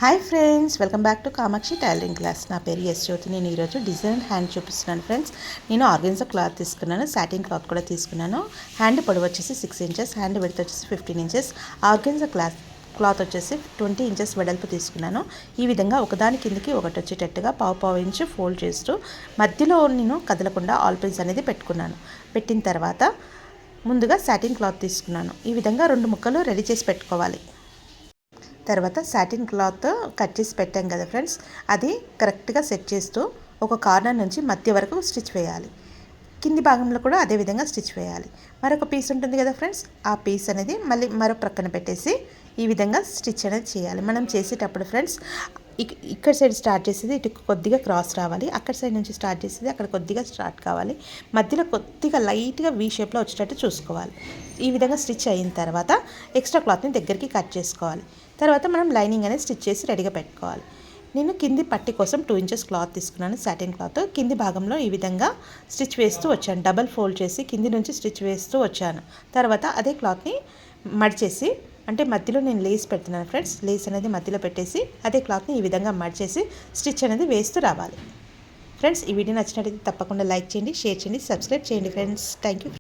Hi friends, welcome back to Kamakshi tailoring class. నా పేరు yes జ్యోతి. నేను ఈరోజు డిజైన్ హ్యాండ్ చూపిస్తున్నాను ఫ్రెండ్స్. నేను ఆర్గెన్జా క్లాత్ తీసుకున్నాను, సాటిన్ క్లాత్ కూడా తీసుకున్నాను. హ్యాండ్ పొడవు వచ్చేసి 6 ఇంచెస్, హ్యాండ్ విడ్త్ వచ్చేసి 15 ఇంచెస్. ఆర్గెన్జా క్లాత్ వచ్చేసి 20 ఇంచెస్ వెడల్పు తీసుకున్నాను. ఈ విధంగా ఒకదాని కిందకి ఒకటి వచ్చేటట్టుగా పావు ఇంచు ఫోల్డ్ చేస్తూ మధ్యలో నేను కదలకుండా ఆల్ పీస్ అనేది పెట్టుకున్నాను. పెట్టిన తర్వాత ముందుగా సాటిన్ క్లాత్ తీసుకున్నాను. ఈ విధంగా 2 ముక్కలు రెడీ చేసి పెట్టుకోవాలి. తర్వాత సాటిన్ క్లాత్ కట్ చేసి పెట్టాం కదా ఫ్రెండ్స్, అది కరెక్ట్గా సెట్ చేస్తూ ఒక కార్నర్ నుంచి మధ్య వరకు స్టిచ్ వేయాలి. కింది భాగంలో కూడా అదే విధంగా స్టిచ్ వేయాలి. మరొక పీస్ ఉంటుంది కదా ఫ్రెండ్స్, ఆ పీస్ అనేది మళ్ళీ మరో ప్రక్కన పెట్టేసి ఈ విధంగా స్టిచ్ అనేది చేయాలి. మనం చేసేటప్పుడు ఫ్రెండ్స్ ఇక్కడ సైడ్ స్టార్ట్ చేసేది ఇటు కొద్దిగా క్రాస్ రావాలి, అక్కడ సైడ్ నుంచి స్టార్ట్ చేసేది అక్కడ కొద్దిగా స్టార్ట్ కావాలి. మధ్యలో కొద్దిగా లైట్గా వీ షేప్లో వచ్చేటట్టు చూసుకోవాలి. ఈ విధంగా స్టిచ్ అయిన తర్వాత ఎక్స్ట్రా క్లాత్ని దగ్గరికి కట్ చేసుకోవాలి. తర్వాత మనం లైనింగ్ అనేది స్టిచ్ చేసి రెడీగా పెట్టుకోవాలి. నేను కింది పట్టి కోసం 2 ఇంచెస్ క్లాత్ తీసుకున్నాను, సాటిన్ క్లాత్. కింది భాగంలో ఈ విధంగా స్టిచ్ వేస్తూ వచ్చాను, డబల్ ఫోల్డ్ చేసి కింది నుంచి స్టిచ్ వేస్తూ వచ్చాను. తర్వాత అదే క్లాత్ని మడిచేసి, అంటే మధ్యలో నేను లేస్ పెడుతున్నాను ఫ్రెండ్స్, లేస్ అనేది మధ్యలో పెట్టేసి అదే క్లాత్ని ఈ విధంగా మడిచేసి స్టిచ్ అనేది వేస్తూ రావాలి. ఫ్రెండ్స్, ఈ వీడియో నచ్చినట్లయితే తప్పకుండా లైక్ చేయండి, షేర్ చేయండి, సబ్స్క్రైబ్ చేయండి ఫ్రెండ్స్. Thank you.